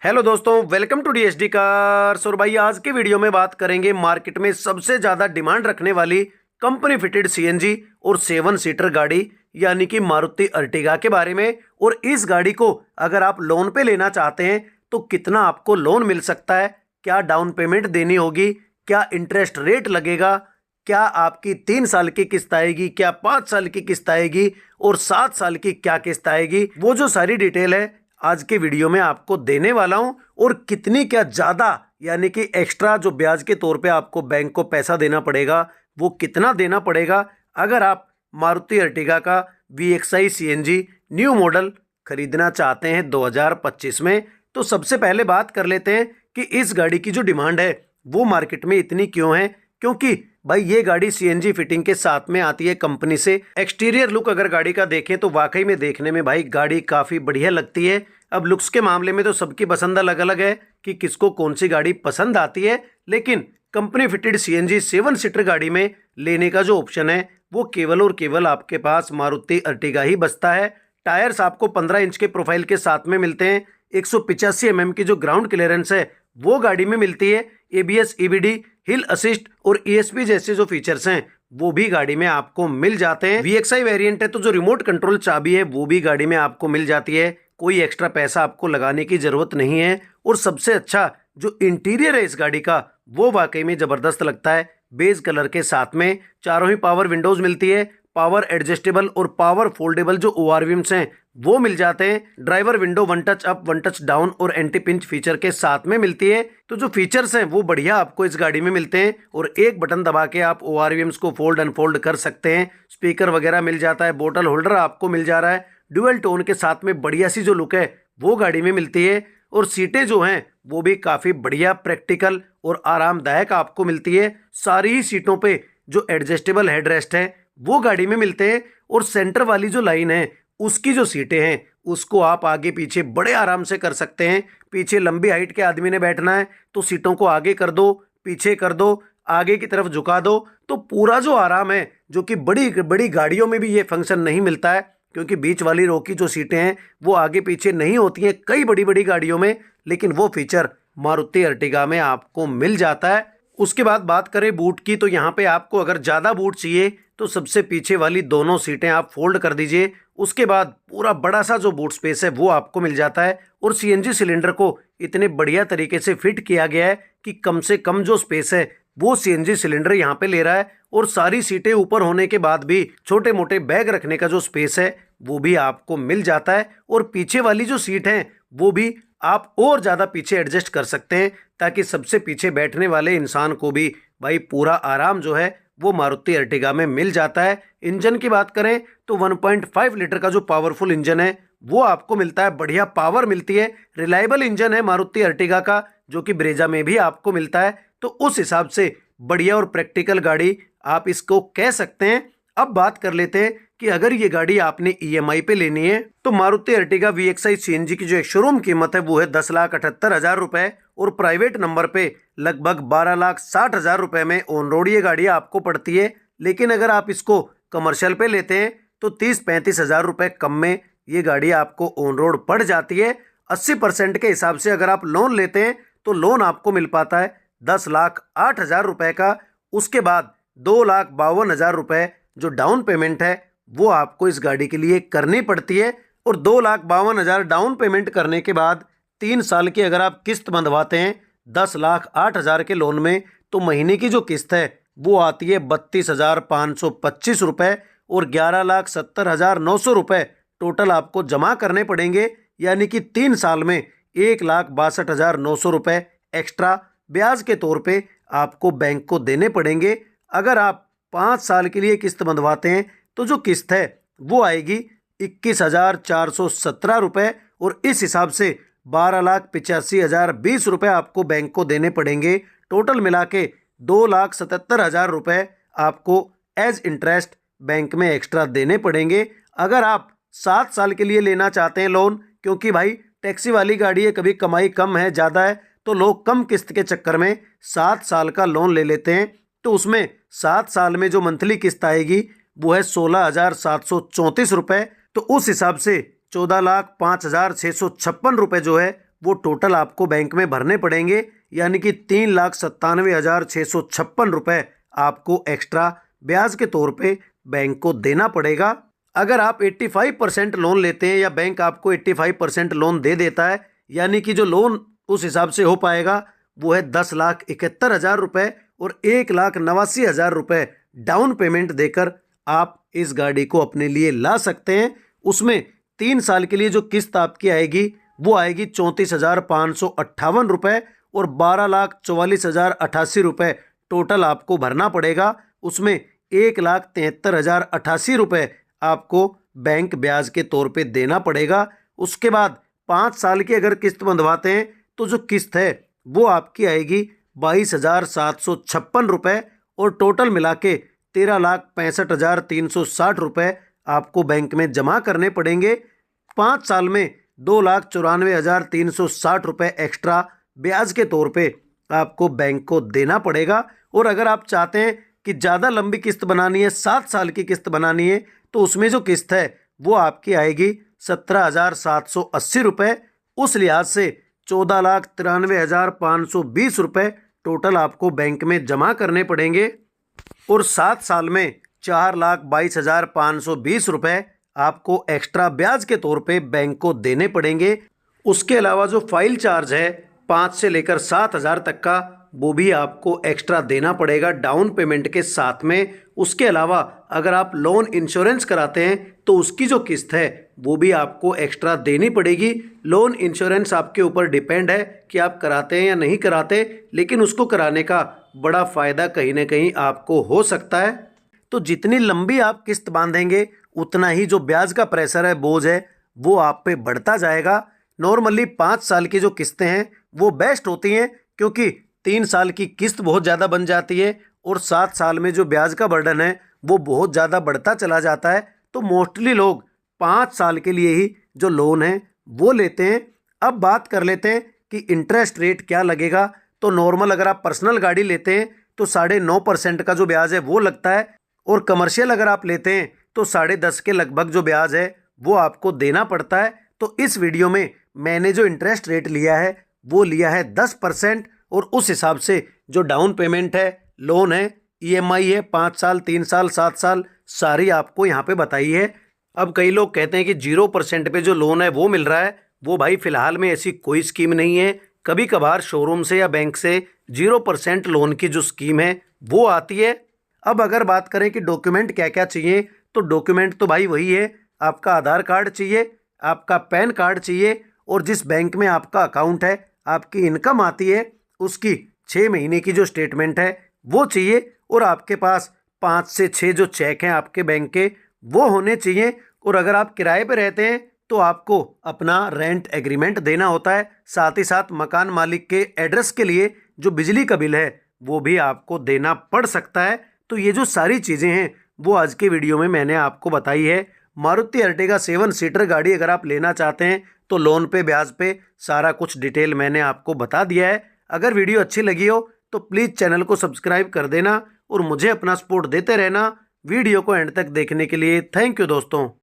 Hello दोस्तों, welcome to DSD cars. और भाई आज के वीडियो में बात करेंगे मार्केट में सबसे ज़्यादा डिमांड रखने वाली कंपनी फिटेड सीएनजी और 7 सीटर गाड़ी यानी कि मारुति अर्टिगा के बारे में। और इस गाड़ी को अगर आप लोन पे लेना चाहते हैं तो कितना आपको लोन मिल सकता है, क्या डाउन पेमेंट देनी होगी, क्या इंटरेस्ट रेट लगेगा, क्या आपकी 3 साल की किस्त आएगी, क्या 5 साल की किस्त आएगी और 7 साल की क्या किस्त आएगी, वो जो सारी डिटेल है आज के वीडियो में आपको देने वाला हूं। और कितनी क्या ज्यादा यानी कि एक्स्ट्रा जो ब्याज के तौर पे आपको बैंक को पैसा देना पड़ेगा वो कितना देना पड़ेगा अगर आप मारुति अर्टिगा का VXI CNG न्यू मॉडल खरीदना चाहते हैं 2025 में। तो सबसे पहले बात कर लेते हैं कि इस गाड़ी की जो डिमांड है वो मार्केट में इतनी क्यों है, क्योंकि भाई ये गाड़ी सीएनजी फिटिंग के साथ में आती है कंपनी से। एक्सटीरियर लुक अगर गाड़ी का देखें तो वाकई में देखने में भाई गाड़ी काफ़ी बढ़िया लगती है। अब लुक्स के मामले में तो सबकी पसंद अलग अलग है कि किसको कौन सी गाड़ी पसंद आती है, लेकिन कंपनी फिटेड सीएनजी 7 सीटर गाड़ी में लेने का जो ऑप्शन है वो केवल और केवल आपके पास मारुति अर्टिगा ही बचता है। टायर्स आपको 15 इंच के प्रोफाइल के साथ में मिलते हैं। 185 mm की जो ग्राउंड क्लियरेंस है वो गाड़ी में मिलती है। ABS EBD हिल असिस्ट और ESP जैसे जो फीचर्स हैं वो भी गाड़ी में आपको मिल जाते हैं। VXI वेरिएंट है तो जो रिमोट कंट्रोल चाबी है वो भी गाड़ी में आपको मिल जाती है। कोई एक्स्ट्रा पैसा आपको लगाने की जरूरत नहीं है। और सबसे अच्छा जो इंटीरियर है इस गाड़ी का वो वाकई में जबरदस्त लगता है। बेज कलर के साथ में चारों ही पावर विंडोज मिलती है। पावर एडजस्टेबल और पावर फोल्डेबल जो ORVMs हैं वो मिल जाते हैं। Driver window 1 touch up 1 touch down और एंटी पिंच फीचर के साथ में मिलती है। तो जो फीचर्स हैं वो बढ़िया आपको इस गाड़ी में मिलते हैं। और एक बटन दबा के आप ORVMs को फोल्ड अनफोल्ड कर सकते हैं। स्पीकर वगैरह मिल जाता है। बोतल होल्डर आपको मिल जा रहा है। ड्यूअल टोन के साथ में बढ़िया सी जो लुक है वो गाड़ी में मिलती है। और सीटें जो हैं वो भी काफ़ी बढ़िया प्रैक्टिकल और आरामदायक आपको मिलती है। सारी ही सीटों पे जो एडजस्टेबल हेडरेस्ट है वो गाड़ी में मिलते हैं। और सेंटर वाली जो लाइन है उसकी जो सीटें हैं उसको आप आगे पीछे बड़े आराम से कर सकते हैं। पीछे लंबी हाइट के आदमी ने बैठना है तो सीटों को आगे कर दो, पीछे कर दो, आगे की तरफ झुका दो, तो पूरा जो आराम है जो कि बड़ी बड़ी गाड़ियों में भी ये फंक्शन नहीं मिलता है, क्योंकि बीच वाली रो की जो सीटें हैं वो आगे पीछे नहीं होती हैं कई बड़ी बड़ी गाड़ियों में, लेकिन वो फीचर मारुति अर्टिगा में आपको मिल जाता है। उसके बाद बात करें बूट की, तो यहाँ पे आपको अगर ज़्यादा बूट चाहिए तो सबसे पीछे वाली दोनों सीटें आप फोल्ड कर दीजिए। उसके बाद पूरा बड़ा सा जो बूट स्पेस है वो आपको मिल जाता है। और सीएनजी सिलेंडर को इतने बढ़िया तरीके से फिट किया गया है कि कम से कम जो स्पेस है वो सीएनजी सिलेंडर यहाँ पे ले रहा है। और सारी सीटें ऊपर होने के बाद भी छोटे मोटे बैग रखने का जो स्पेस है वो भी आपको मिल जाता है। और पीछे वाली जो सीट है वो भी आप और ज़्यादा पीछे एडजस्ट कर सकते हैं ताकि सबसे पीछे बैठने वाले इंसान को भी भाई पूरा आराम जो है वो मारुति अर्टिगा में मिल जाता है। इंजन की बात करें तो 1.5 लीटर का जो पावरफुल इंजन है वो आपको मिलता है। बढ़िया पावर मिलती है। रिलायबल इंजन है मारुति अर्टिगा का जो कि ब्रेजा में भी आपको मिलता है। तो उस हिसाब से बढ़िया और प्रैक्टिकल गाड़ी आप इसको कह सकते हैं। अब बात कर लेते हैं कि अगर ये गाड़ी आपने EMI पे लेनी है तो मारुति अर्टिगा VXI CNG की जो एक शोरूम कीमत है वो है 10,78,000 रुपए। और प्राइवेट नंबर पे लगभग 12,60,000 रुपए में ऑन रोड ये गाड़ी आपको पड़ती है। लेकिन अगर आप इसको कमर्शियल पे लेते हैं तो 30-35 हज़ार रुपए कम में ये गाड़ी आपको ऑन रोड पड़ जाती है। 80% के हिसाब से अगर आप लोन लेते हैं तो लोन आपको मिल पाता है 10,08,000 रुपए का। उसके बाद 2,52,000 रुपए जो डाउन पेमेंट है वो आपको इस गाड़ी के लिए करनी पड़ती है। और 2,52,000 डाउन पेमेंट करने के बाद 3 साल की अगर आप किस्त बंधवाते हैं 10,08,000 के लोन में तो महीने की जो किस्त है वो आती है 32,525 रुपये। और 11,70,900 रुपये टोटल आपको जमा करने पड़ेंगे। यानी कि 3 साल में 1,62,900 रुपये एक्स्ट्रा ब्याज के तौर पे आपको बैंक को देने पड़ेंगे। अगर आप 5 साल के लिए किस्त बंधवाते हैं तो जो किस्त है वो आएगी 21,417 रुपये। और इस हिसाब से 12,85,020 रुपये आपको बैंक को देने पड़ेंगे। टोटल मिला के 2,77,000 रुपये आपको एज इंटरेस्ट बैंक में एक्स्ट्रा देने पड़ेंगे। अगर आप 7 साल के लिए लेना चाहते हैं लोन, क्योंकि भाई टैक्सी वाली गाड़ी है, कभी कमाई कम है ज़्यादा है तो लोग कम किस्त के चक्कर में 7 साल का लोन ले लेते हैं। तो उसमें 7 साल में जो मंथली किस्त आएगी वो है 16,734 रुपये। तो उस हिसाब से 14,05,656 रुपये जो है वो टोटल आपको बैंक में भरने पड़ेंगे, यानी कि 3,97,656 रुपये आपको एक्स्ट्रा ब्याज के तौर पे बैंक को देना पड़ेगा। अगर आप 85% लोन लेते हैं या बैंक आपको 85% लोन दे देता है, यानी कि जो लोन उस हिसाब से हो पाएगा वो है 10,71,000 रुपये और 1,89,000 रुपये डाउन पेमेंट देकर आप इस गाड़ी को अपने लिए ला सकते हैं। उसमें 3 साल के लिए जो किस्त आपकी आएगी वो आएगी 34,558 रुपये और 12,44,088 रुपये टोटल आपको भरना पड़ेगा। उसमें 1,73,088 रुपये आपको बैंक ब्याज के तौर पे देना पड़ेगा। उसके बाद 5 साल की अगर किस्त बंधवाते हैं तो जो किस्त है वो आपकी आएगी 22,756 रुपये और टोटल मिला के 13,65,360 रुपये आपको बैंक में जमा करने पड़ेंगे। 5 साल में 2,94,360 रुपये एक्स्ट्रा ब्याज के तौर पे आपको बैंक को देना पड़ेगा। और अगर आप चाहते हैं कि ज़्यादा लंबी किस्त बनानी है, 7 साल की किस्त बनानी है, तो उसमें जो किस्त है वो आपकी आएगी 17,780 रुपये। उस लिहाज से 14,93,520 रुपये टोटल आपको बैंक में जमा करने पड़ेंगे और 7 साल में 4,22,520 रुपये आपको एक्स्ट्रा ब्याज के तौर पे बैंक को देने पड़ेंगे। उसके अलावा जो फाइल चार्ज है 5 से लेकर 7,000 तक का, वो भी आपको एक्स्ट्रा देना पड़ेगा डाउन पेमेंट के साथ में। उसके अलावा अगर आप लोन इंश्योरेंस कराते हैं तो उसकी जो किस्त है वो भी आपको एक्स्ट्रा देनी पड़ेगी। लोन इंश्योरेंस आपके ऊपर डिपेंड है कि आप कराते हैं या नहीं कराते, लेकिन उसको कराने का बड़ा फ़ायदा कहीं ना कहीं आपको हो सकता है। तो जितनी लंबी आप किस्त बांधेंगे उतना ही जो ब्याज का प्रेशर है, बोझ है, वो आप पे बढ़ता जाएगा। नॉर्मली 5 साल की जो किस्तें हैं वो बेस्ट होती हैं, क्योंकि 3 साल की किस्त बहुत ज़्यादा बन जाती है और 7 साल में जो ब्याज का बर्डन है वो बहुत ज़्यादा बढ़ता चला जाता है। तो मोस्टली लोग 5 साल के लिए ही जो लोन है वो लेते हैं। अब बात कर लेते हैं कि इंटरेस्ट रेट क्या लगेगा। तो नॉर्मल अगर आप पर्सनल गाड़ी लेते हैं तो 9.5% का जो ब्याज है वो लगता है और कमर्शियल अगर आप लेते हैं तो 10.5 के लगभग जो ब्याज है वो आपको देना पड़ता है। तो इस वीडियो में मैंने जो इंटरेस्ट रेट लिया है वो लिया है 10% और उस हिसाब से जो डाउन पेमेंट है, लोन है, ईएमआई है, 5 साल, 3 साल, 7 साल, सारी आपको यहाँ पे बताई है। अब कई लोग कहते हैं कि 0% पे जो लोन है वो मिल रहा है। वो भाई फिलहाल में ऐसी कोई स्कीम नहीं है। कभी कभार शोरूम से या बैंक से 0% लोन की जो स्कीम है वो आती है। अब अगर बात करें कि डॉक्यूमेंट क्या क्या चाहिए, तो डॉक्यूमेंट तो भाई वही है, आपका आधार कार्ड चाहिए, आपका पैन कार्ड चाहिए और जिस बैंक में आपका अकाउंट है, आपकी इनकम आती है, उसकी 6 महीने की जो स्टेटमेंट है वो चाहिए और आपके पास 5 से 6 जो चेक हैं आपके बैंक के वो होने चाहिए। और अगर आप किराए पे रहते हैं तो आपको अपना रेंट एग्रीमेंट देना होता है। साथ ही साथ मकान मालिक के एड्रेस के लिए जो बिजली का बिल है वो भी आपको देना पड़ सकता है। तो ये जो सारी चीज़ें हैं वो आज के वीडियो में मैंने आपको बताई है। मारुति अर्टिगा 7 सीटर गाड़ी अगर आप लेना चाहते हैं तो लोन पे, ब्याज पे सारा कुछ डिटेल मैंने आपको बता दिया है। अगर वीडियो अच्छी लगी हो तो प्लीज़ चैनल को सब्सक्राइब कर देना और मुझे अपना सपोर्ट देते रहना। वीडियो को एंड तक देखने के लिए थैंक यू दोस्तों।